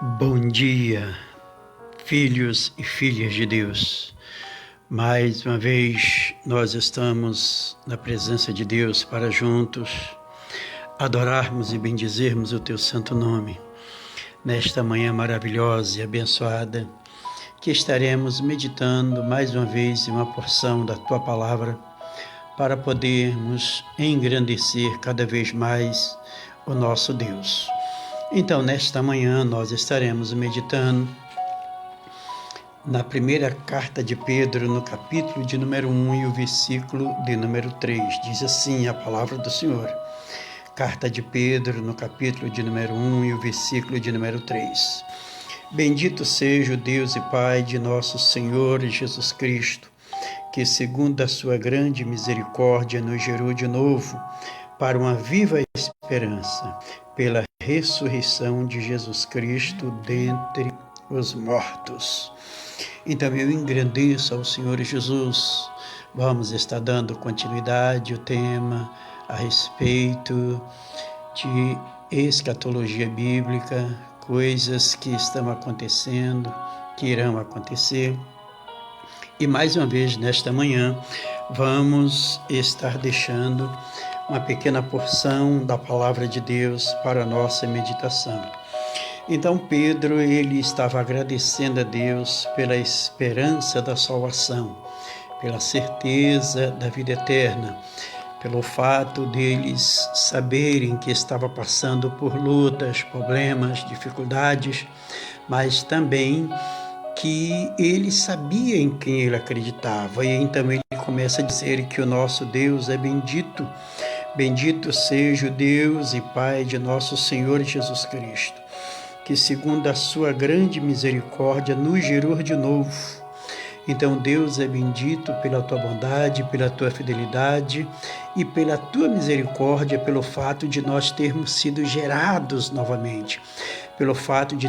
Bom dia, filhos e filhas de Deus. Mais uma vez nós estamos na presença de Deus para juntos adorarmos e bendizermos o Teu santo nome. Nesta manhã maravilhosa e abençoada, que estaremos meditando mais uma vez em uma porção da Tua Palavra para podermos engrandecer cada vez mais o nosso Deus. Então, nesta manhã, nós estaremos meditando na primeira carta de Pedro, no capítulo de número 1 e o versículo de número 3. Diz assim a palavra do Senhor. Carta de Pedro, no capítulo de número 1 e o versículo de número 3. Bendito seja o Deus e Pai de nosso Senhor Jesus Cristo, que segundo a sua grande misericórdia nos gerou de novo para uma viva esperança, pela ressurreição de Jesus Cristo dentre os mortos. Então eu engrandeço ao Senhor Jesus. Vamos estar dando continuidade ao tema a respeito de escatologia bíblica, coisas que estão acontecendo, que irão acontecer. E mais uma vez, nesta manhã, vamos estar deixando uma pequena porção da palavra de Deus para a nossa meditação. Então Pedro, ele estava agradecendo a Deus pela esperança da salvação, pela certeza da vida eterna, pelo fato deles saberem que estava passando por lutas, problemas, dificuldades, mas também que ele sabia em quem ele acreditava. E então ele começa a dizer que o nosso Deus é bendito. Bendito seja o Deus e Pai de nosso Senhor Jesus Cristo, que segundo a sua grande misericórdia nos gerou de novo. Então Deus é bendito pela tua bondade, pela tua fidelidade e pela tua misericórdia, pelo fato de nós termos sido gerados novamente, pelo fato de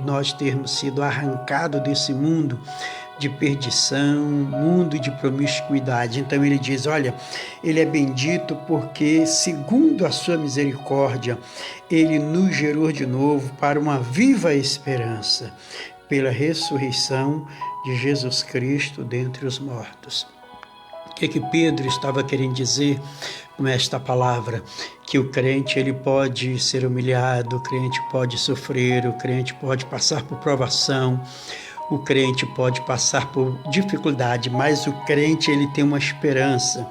nós termos sido arrancados desse mundo de perdição, mundo de promiscuidade. Então ele diz, olha, ele é bendito porque, segundo a sua misericórdia, ele nos gerou de novo para uma viva esperança, pela ressurreição de Jesus Cristo dentre os mortos. O que Pedro estava querendo dizer com esta palavra? Que o crente ele pode ser humilhado, o crente pode sofrer, o crente pode passar por provação, o crente pode passar por dificuldade, mas o crente ele tem uma esperança.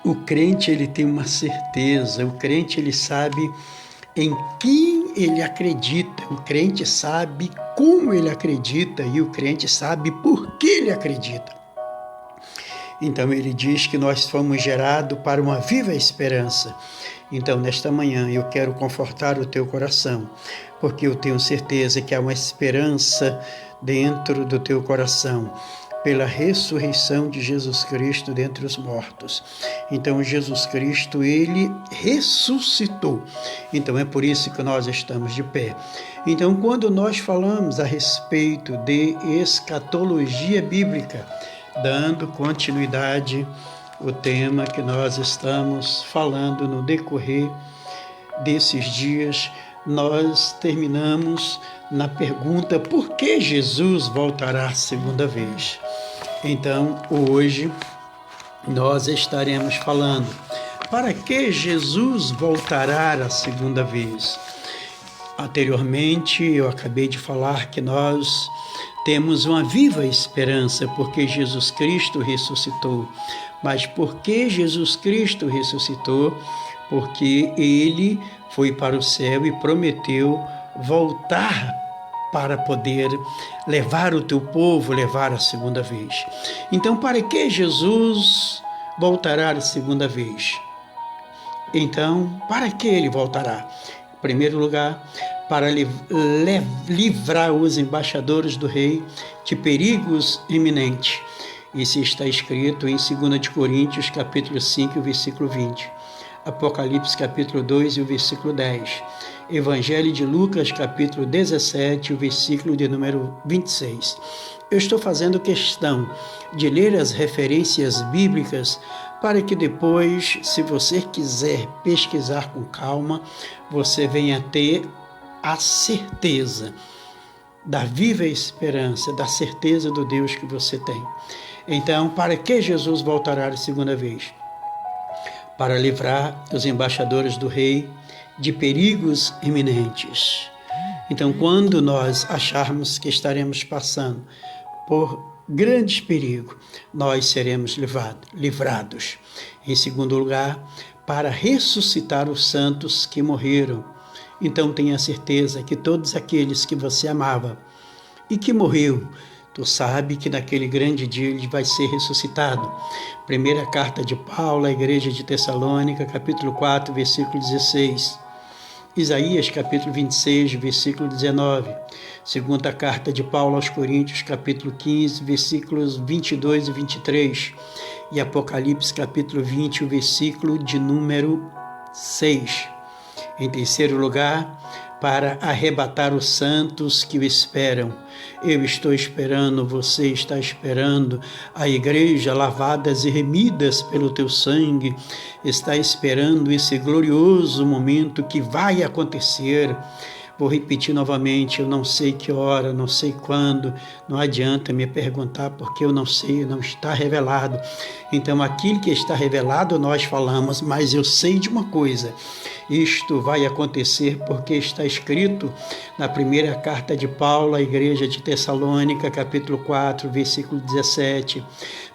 O crente ele tem uma certeza, o crente ele sabe em quem ele acredita, o crente sabe como ele acredita e o crente sabe por que ele acredita. Então ele diz que nós fomos gerados para uma viva esperança. Então nesta manhã eu quero confortar o teu coração, porque eu tenho certeza que há uma esperança dentro do teu coração, pela ressurreição de Jesus Cristo dentre os mortos. Então Jesus Cristo, ele ressuscitou. Então é por isso que nós estamos de pé. Então quando nós falamos a respeito de escatologia bíblica, dando continuidade ao tema que nós estamos falando no decorrer desses dias, nós terminamos na pergunta: por que Jesus voltará a segunda vez? Então, hoje, nós estaremos falando: para que Jesus voltará a segunda vez? Anteriormente, eu acabei de falar que nós temos uma viva esperança, porque Jesus Cristo ressuscitou. Mas por que Jesus Cristo ressuscitou? Porque ele foi para o céu e prometeu voltar para poder levar o teu povo, levar a segunda vez. Então, para que Jesus voltará a segunda vez? Então, para que ele voltará? Em primeiro lugar, para livrar os embaixadores do rei de perigos iminentes. Isso está escrito em 2 Coríntios, capítulo 5, versículo 20. Apocalipse, capítulo 2, e o versículo 10. Evangelho de Lucas, capítulo 17, o versículo de número 26. Eu estou fazendo questão de ler as referências bíblicas para que depois, se você quiser pesquisar com calma, você venha ter a certeza da viva esperança, da certeza do Deus que você tem. Então, para que Jesus voltará a segunda vez? Para livrar os embaixadores do rei de perigos iminentes. Então, quando nós acharmos que estaremos passando por grandes perigos, nós seremos livrados. Em segundo lugar, para ressuscitar os santos que morreram. Então, tenha certeza que todos aqueles que você amava e que morreu, tu sabe que naquele grande dia ele vai ser ressuscitado. Primeira carta de Paulo à igreja de Tessalônica, capítulo 4, versículo 16. Isaías, capítulo 26, versículo 19. Segunda carta de Paulo aos Coríntios, capítulo 15, versículos 22 e 23. E Apocalipse, capítulo 20, o versículo de número 6. Em terceiro lugar, para arrebatar os santos que o esperam. Eu estou esperando, você está esperando, a igreja lavadas e remidas pelo teu sangue está esperando esse glorioso momento que vai acontecer. Vou repetir novamente, eu não sei que hora, não sei quando, não adianta me perguntar porque eu não sei, não está revelado. Então aquilo que está revelado nós falamos, mas eu sei de uma coisa, isto vai acontecer porque está escrito na primeira carta de Paulo à igreja de Tessalônica, capítulo 4, versículo 17,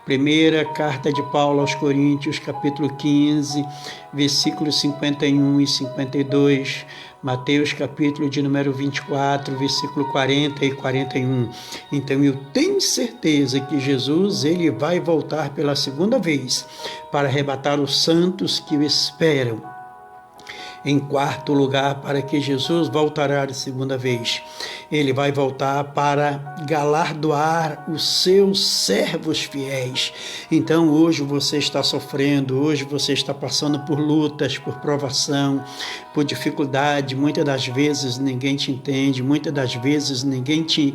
primeira carta de Paulo aos Coríntios, capítulo 15, versículos 51 e 52, Mateus capítulo de número 24, versículo 40 e 41. Então eu tenho certeza que Jesus ele vai voltar pela segunda vez para arrebatar os santos que o esperam. Em quarto lugar, para que Jesus voltará a segunda vez. Ele vai voltar para galardoar os seus servos fiéis. Então hoje você está sofrendo, hoje você está passando por lutas, por provação, por dificuldade. Muitas das vezes ninguém te entende, muitas das vezes ninguém te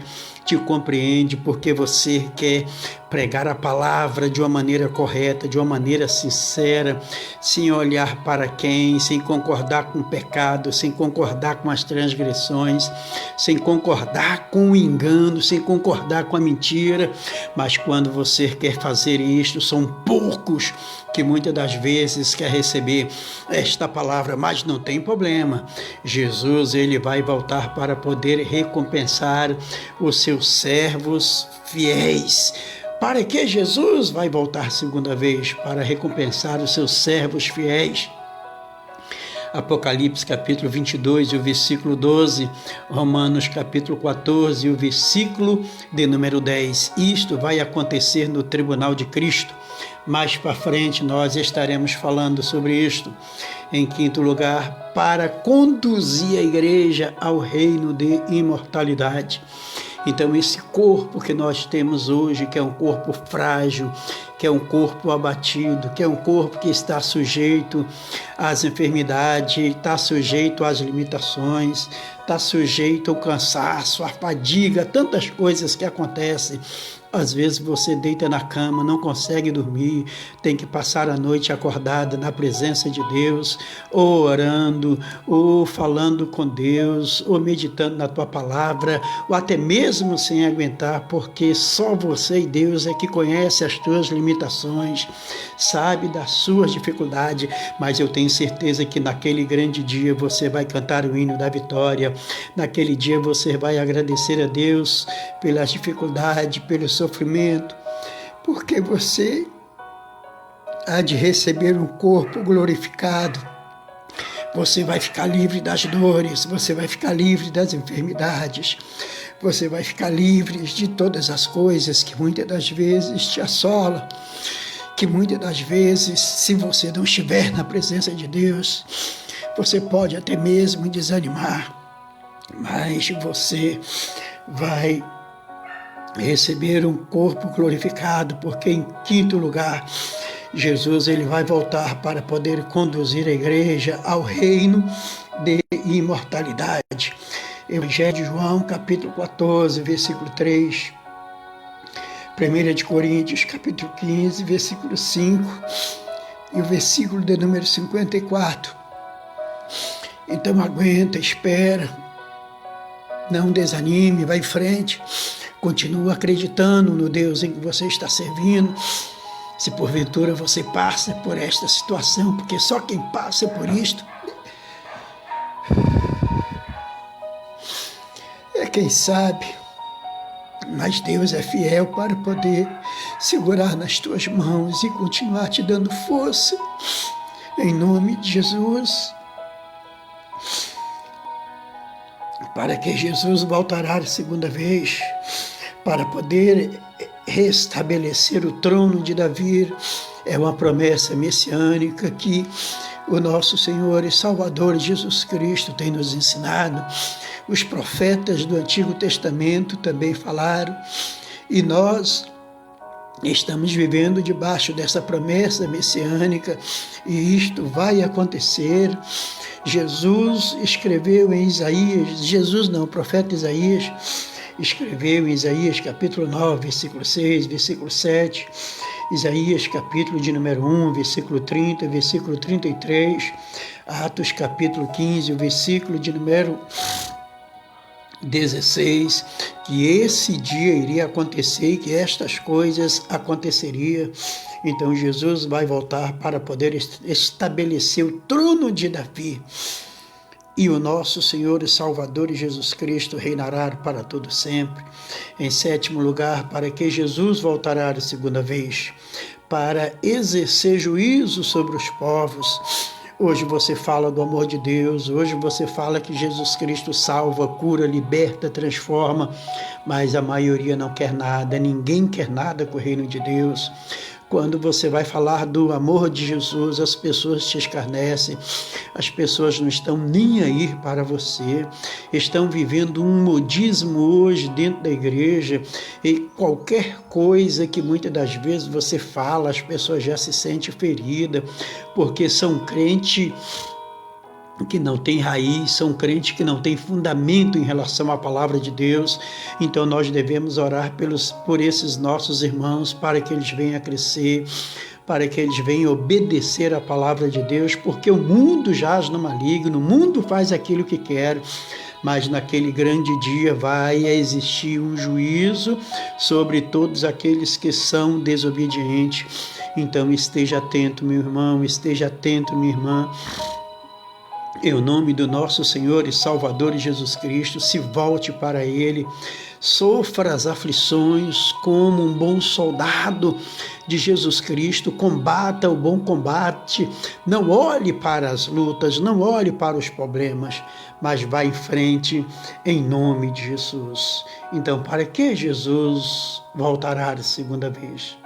compreende, porque você quer pregar a palavra de uma maneira correta, de uma maneira sincera, sem olhar para quem, sem concordar com o pecado, sem concordar com as transgressões, sem concordar com o engano, sem concordar com a mentira. Mas quando você quer fazer isto, são poucos que muitas das vezes quer receber esta palavra, mas não tem problema. Jesus ele vai voltar para poder recompensar os seus servos fiéis. Para que Jesus vai voltar segunda vez? Para recompensar os seus servos fiéis. Apocalipse capítulo 22 e o versículo 12, Romanos capítulo 14 e o versículo de número 10. Isto vai acontecer no tribunal de Cristo. Mais para frente nós estaremos falando sobre isto. Em quinto lugar, para conduzir a igreja ao reino de imortalidade. Então esse corpo que nós temos hoje, que é um corpo frágil, que é um corpo abatido, que é um corpo que está sujeito às enfermidades, está sujeito às limitações, está sujeito ao cansaço, à fadiga, tantas coisas que acontecem. Às vezes você deita na cama, não consegue dormir, tem que passar a noite acordada na presença de Deus, ou orando, ou falando com Deus, ou meditando na tua palavra, ou até mesmo sem aguentar, porque só você e Deus é que conhece as tuas limitações, sabe das suas dificuldades, mas eu tenho certeza que naquele grande dia você vai cantar o hino da vitória, naquele dia você vai agradecer a Deus pelas dificuldades, pelo sofrimento, porque você há de receber um corpo glorificado. Você vai ficar livre das dores, você vai ficar livre das enfermidades, você vai ficar livre de todas as coisas que muitas das vezes te assolam, que muitas das vezes, se você não estiver na presença de Deus, você pode até mesmo desanimar, mas você vai receber um corpo glorificado, porque em quinto lugar, Jesus ele vai voltar para poder conduzir a igreja ao reino de imortalidade. Evangelho de João, capítulo 14, versículo 3. 1 de Coríntios, capítulo 15, versículo 5. E o versículo de número 54. Então aguenta, espera. Não desanime, vai em frente. Continua acreditando no Deus em que você está servindo. Se porventura você passa por esta situação, porque só quem passa por isto é quem sabe. Mas Deus é fiel para poder segurar nas tuas mãos e continuar te dando força. Em nome de Jesus. Para que Jesus voltará a segunda vez, para poder restabelecer o trono de Davi. É uma promessa messiânica que o nosso Senhor e Salvador Jesus Cristo tem nos ensinado. Os profetas do Antigo Testamento também falaram, e nós estamos vivendo debaixo dessa promessa messiânica, e isto vai acontecer. Jesus escreveu em Isaías, o profeta Isaías, escreveu em Isaías capítulo 9, versículo 6, versículo 7, Isaías capítulo de número 1, versículo 30, versículo 33, Atos capítulo 15, o versículo de número 16, que esse dia iria acontecer e que estas coisas aconteceriam. Então Jesus vai voltar para poder estabelecer o trono de Davi. E o nosso Senhor e Salvador Jesus Cristo reinará para todo sempre. Em sétimo lugar, para que Jesus voltará a segunda vez, para exercer juízo sobre os povos. Hoje você fala do amor de Deus, hoje você fala que Jesus Cristo salva, cura, liberta, transforma, mas a maioria não quer nada, ninguém quer nada com o reino de Deus. Quando você vai falar do amor de Jesus, as pessoas te escarnecem, as pessoas não estão nem aí para você, estão vivendo um modismo hoje dentro da igreja, e qualquer coisa que muitas das vezes você fala, as pessoas já se sentem feridas, porque são crentes que não tem raiz, são crentes que não têm fundamento em relação à palavra de Deus. Então nós devemos orar por esses nossos irmãos, para que eles venham a crescer, para que eles venham obedecer à palavra de Deus, porque o mundo jaz no maligno, o mundo faz aquilo que quer, mas naquele grande dia vai existir um juízo sobre todos aqueles que são desobedientes. Então esteja atento, meu irmão, esteja atento, minha irmã. Em nome do nosso Senhor e Salvador Jesus Cristo, se volte para Ele, sofra as aflições como um bom soldado de Jesus Cristo, combata o bom combate, não olhe para as lutas, não olhe para os problemas, mas vá em frente em nome de Jesus. Então, para que Jesus voltará a segunda vez?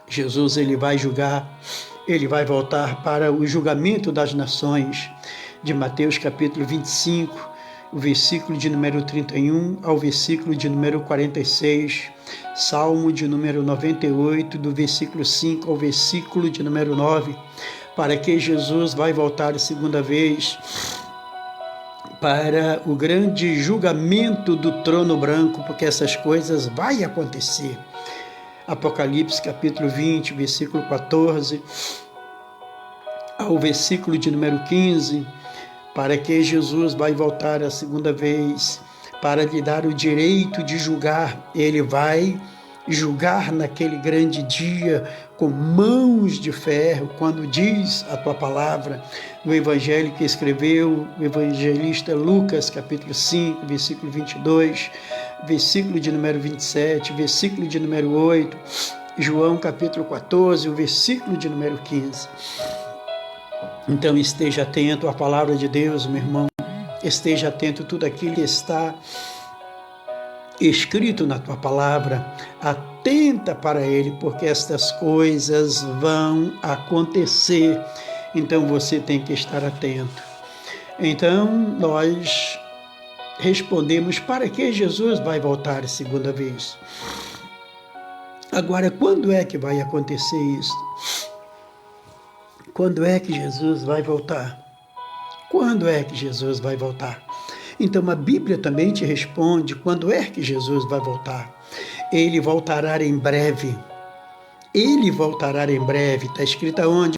Jesus, ele vai julgar. Ele vai voltar para o julgamento das nações, de Mateus capítulo 25, o versículo de número 31 ao versículo de número 46, Salmo de número 98, do versículo 5 ao versículo de número 9, para que Jesus vai voltar a segunda vez para o grande julgamento do trono branco, porque essas coisas vão acontecer. Apocalipse capítulo 20, versículo 14 ao versículo de número 15, para que Jesus vai voltar a segunda vez, para lhe dar o direito de julgar. Ele vai julgar naquele grande dia com mãos de ferro, quando diz a tua palavra no evangelho que escreveu o evangelista Lucas, capítulo 5, versículo 22, versículo de número 27, versículo de número 8, João capítulo 14, o versículo de número 15. Então esteja atento à palavra de Deus, meu irmão, esteja atento a tudo aquilo que está escrito na tua palavra, atenta para ele, porque estas coisas vão acontecer, então você tem que estar atento. Então nós respondemos, para que Jesus vai voltar a segunda vez? Agora, quando é que vai acontecer isso? Quando é que Jesus vai voltar? Quando é que Jesus vai voltar? Então a Bíblia também te responde quando é que Jesus vai voltar. Ele voltará em breve. Ele voltará em breve. Está escrito aonde?